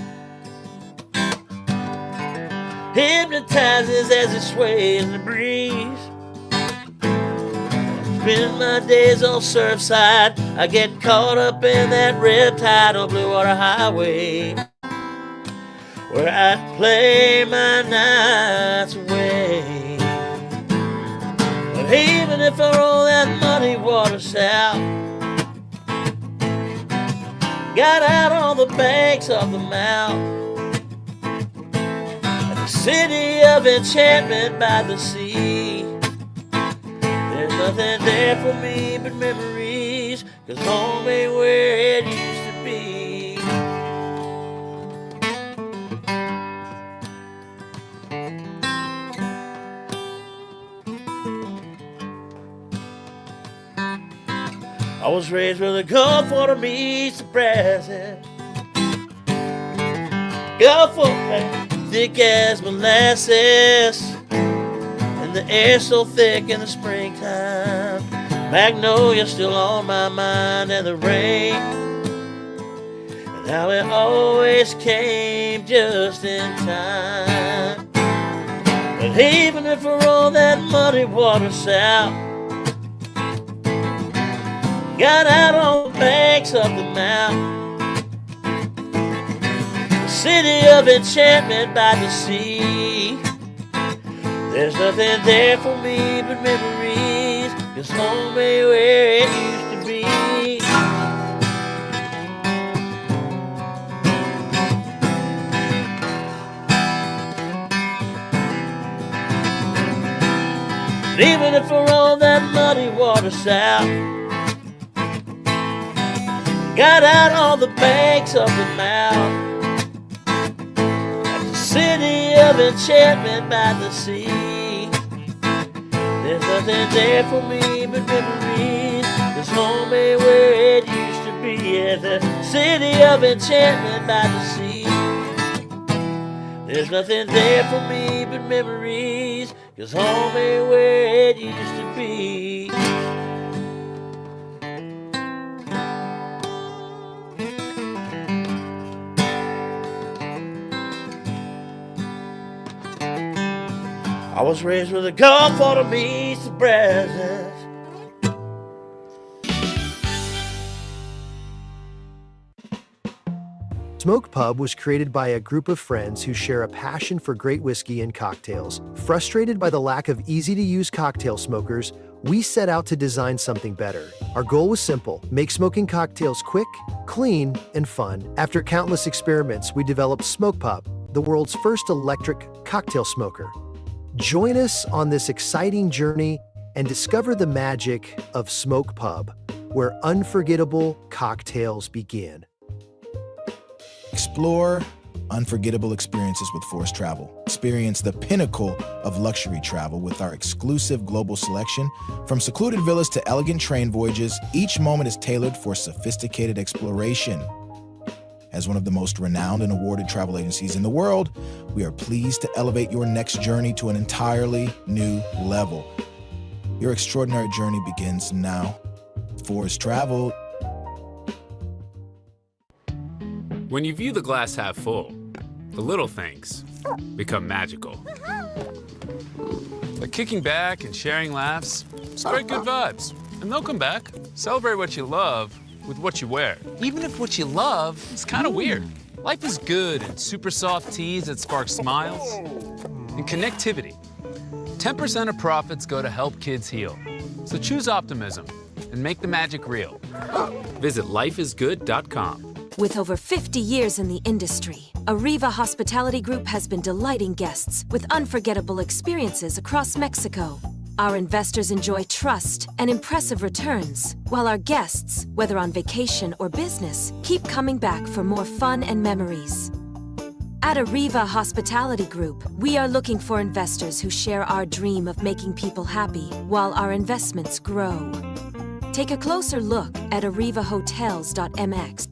hypnotizes as it sways in the breeze. Spend my days on Surfside, I get caught up in that red tide on Blue Water Highway, where I play my nights away. But even if I roll that muddy water south, got out on the banks of the Mount, at the city of enchantment by the sea. There's nothing there for me but memories, 'cause home ain't where it used to be. I was raised where the Gulf water meets the Brazos. Gulf water thick as molasses, the air so thick in the springtime. Magnolia still on my mind, and the rain, and how it always came just in time. But even if I roll that muddy water south, got out on the banks of the Mount, the city of enchantment by the sea. There's nothing there for me but memories, 'cause home ain't where it used to be. But even if I roll that muddy water south, got out on the banks of the Mount, city of enchantment by the sea. There's nothing there for me but memories, 'cause home ain't where it used to be. At the city of enchantment by the sea. There's nothing there for me but memories, 'cause home ain't where it used to be. I was raised with a gun for the meats of breakfast. Smoke Pub was created by a group of friends who share a passion for great whiskey and cocktails. Frustrated by the lack of easy-to-use cocktail smokers, we set out to design something better. Our goal was simple: make smoking cocktails quick, clean, and fun. After countless experiments, we developed Smoke Pub, the world's first electric cocktail smoker. Join us on this exciting journey and discover the magic of Smoke Pub, where unforgettable cocktails begin. Explore unforgettable experiences with Forest Travel. Experience the pinnacle of luxury travel with our exclusive global selection. From secluded villas to elegant train voyages, each moment is tailored for sophisticated exploration. As one of the most renowned and awarded travel agencies in the world, we are pleased to elevate your next journey to an entirely new level. Your extraordinary journey begins now. Forest Travel. When you view the glass half full, the little things become magical. Like kicking back and sharing laughs, spread good vibes, and they'll come back. Celebrate what you love with what you wear, even if what you love is kind of weird. Life is good in super soft tees that spark smiles and connectivity. 10% of profits go to help kids heal. So choose optimism and make the magic real. Visit lifeisgood.com. With over 50 years in the industry, Arriva Hospitality Group has been delighting guests with unforgettable experiences across Mexico. Our investors enjoy trust and impressive returns, while our guests, whether on vacation or business, keep coming back for more fun and memories. At Arriva Hospitality Group, we are looking for investors who share our dream of making people happy while our investments grow. Take a closer look at arrivahotels.mx.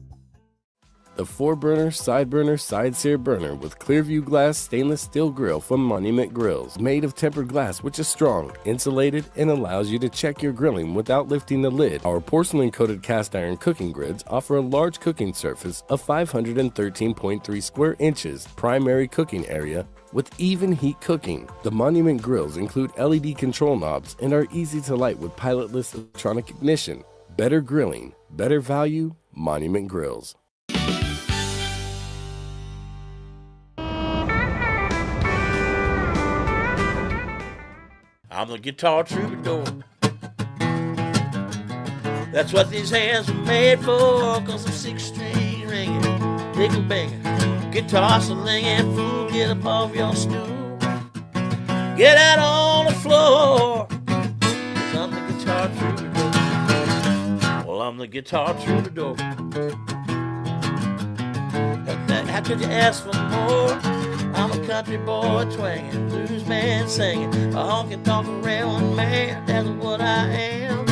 The 4-burner, side-burner, side-sear burner with Clearview glass stainless steel grill from Monument Grills. Made of tempered glass, which is strong, insulated, and allows you to check your grilling without lifting the lid. Our porcelain-coated cast iron cooking grids offer a large cooking surface of 513.3 square inches, primary cooking area, with even heat cooking. The Monument Grills include LED control knobs and are easy to light with pilotless electronic ignition. Better grilling, better value, Monument Grills. I'm the guitar troubadour. That's what these hands were made for, 'cause I'm 6 strings ringing, nickel banging, guitar slinging, fool, get up off your stool. Get out on the floor, 'cause I'm the guitar troubadour. Well, I'm the guitar troubadour. How could you ask for more? I'm a country boy twanging, blues man singing, a honky-tonk railroad man, that's what I am.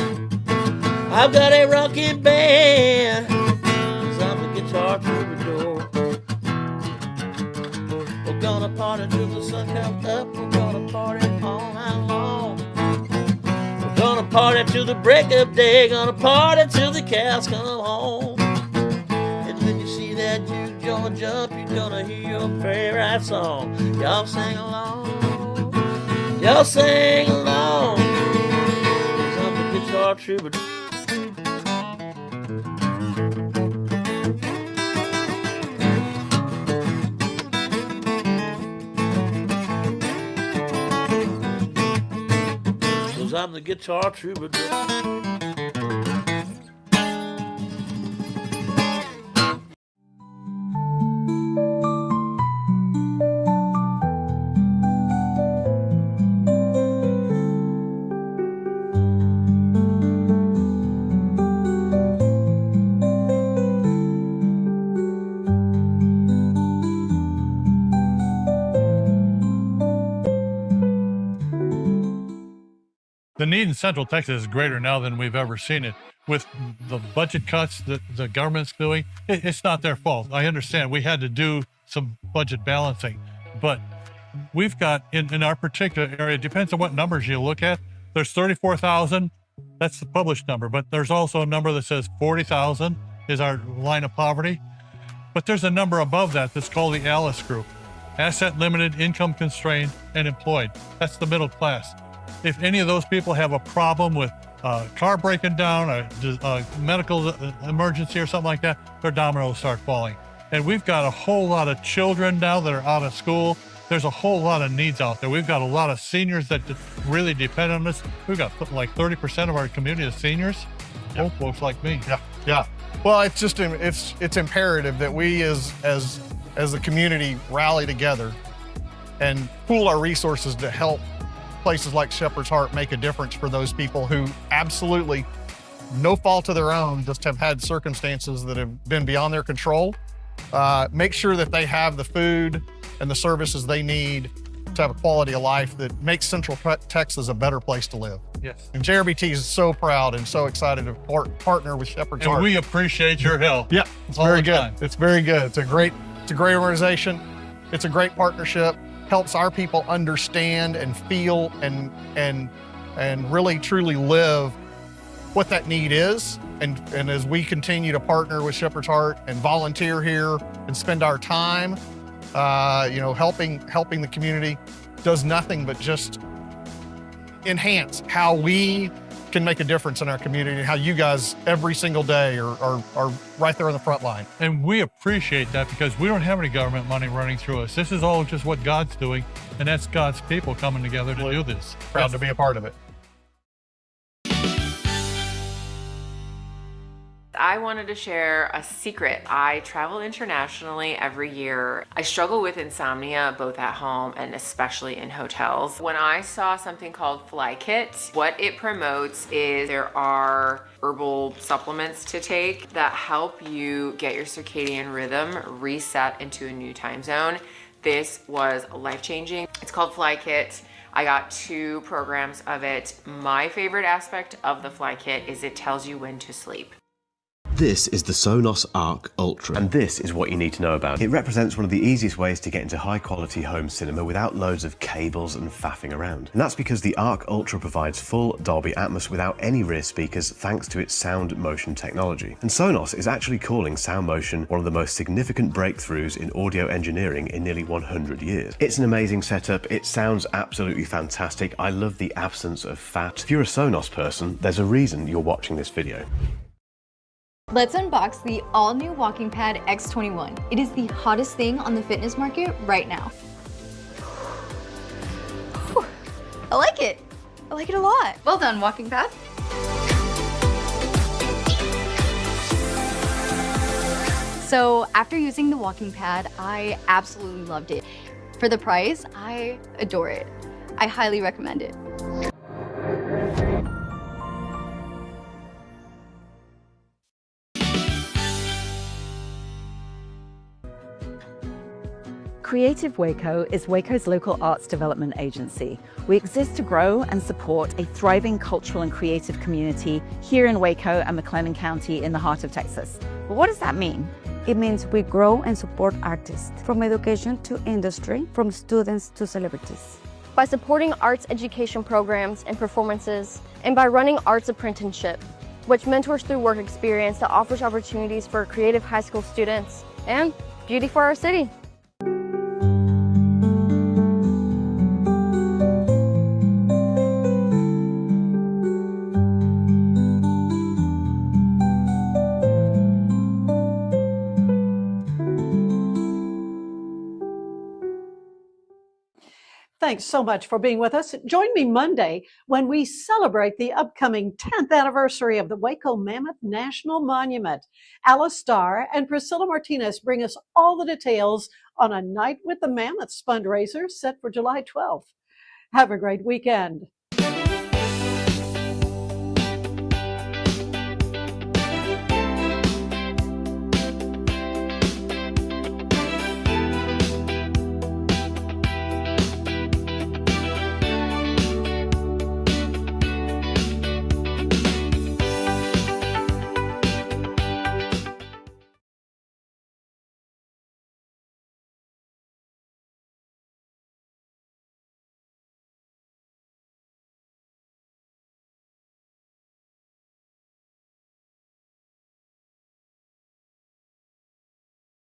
I've got a rockin' band, 'cause I'm the guitar troubadour. We're gonna party till the sun comes up, we're gonna party all night long. We're gonna party till the break of day, gonna party till the cows come home. And when you see that juke joint jump, you're gonna hear your favorite song. Y'all sing along, y'all sing along, 'cause I'm the guitar troubadour. 'Cause I'm the guitar troubadour. The need in Central Texas is greater now than we've ever seen it. With the budget cuts that the government's doing, it's not their fault. I understand we had to do some budget balancing, But we've got, in our particular area, it depends on what numbers you look at. There's 34,000. That's the published number. But there's also a number that says 40,000 is our line of poverty. But there's a number above that that's called the ALICE group. Asset limited, income constrained, and employed. That's the middle class. If any of those people have a problem with a car breaking down, a medical emergency or something like that, their dominoes start falling. And we've got a whole lot of children now that are out of school. There's a whole lot of needs out there. We've got a lot of seniors that really depend on us. We've got like 30% of our community is seniors, old folks like me. Yeah. Well, it's just it's imperative that we as the community rally together and pool our resources to help places like Shepherd's Heart make a difference for those people who absolutely, no fault of their own, just have had circumstances that have been beyond their control. Make sure that they have the food and the services they need to have a quality of life that makes Central Texas a better place to live. Yes. And JRBT is so proud and so excited to partner with Shepherd's Heart. And we appreciate your help. Yeah, it's very good. It's very good. It's a great organization. It's a great partnership. Helps our people understand and feel and really truly live what that need is. And as we continue to partner with Shepherd's Heart and volunteer here and spend our time, helping the community, does nothing but just enhance how we can make a difference in our community and how you guys every single day are right there on the front line. And we appreciate that because we don't have any government money running through us. This is all just what God's doing, and that's God's people coming together to do this. Proud to be a part of it. I wanted to share a secret. I travel internationally every year. I struggle with insomnia both at home and especially in hotels. When I saw something called Pyeatt, what it promotes is there are herbal supplements to take that help you get your circadian rhythm reset into a new time zone. This was life-changing. It's called Pyeatt. I got 2 programs of it. My favorite aspect of the Pyeatt is it tells you when to sleep. This is the Sonos Arc Ultra, and this is what you need to know about. It represents one of the easiest ways to get into high-quality home cinema without loads of cables and faffing around. And that's because the Arc Ultra provides full Dolby Atmos without any rear speakers thanks to its sound motion technology. And Sonos is actually calling sound motion one of the most significant breakthroughs in audio engineering in nearly 100 years. It's an amazing setup, it sounds absolutely fantastic, I love the absence of fat. If you're a Sonos person, there's a reason you're watching this video. Let's unbox the all-new Walking Pad X21. It is the hottest thing on the fitness market right now. Whew. I like it. I like it a lot. Well done, Walking Pad. So after using the Walking Pad, I absolutely loved it. For the price, I adore it. I highly recommend it. Creative Waco is Waco's local arts development agency. We exist to grow and support a thriving cultural and creative community here in Waco and McLennan County in the heart of Texas. But what does that mean? It means we grow and support artists, from education to industry, from students to celebrities. By supporting arts education programs and performances, and by running arts apprenticeship, which mentors through work experience that offers opportunities for creative high school students, and beauty for our city. Thanks so much for being with us. Join me Monday when we celebrate the upcoming 10th anniversary of the Waco Mammoth National Monument. Alice Starr and Priscilla Martinez bring us all the details on a Night with the Mammoths fundraiser set for July 12th. Have a great weekend.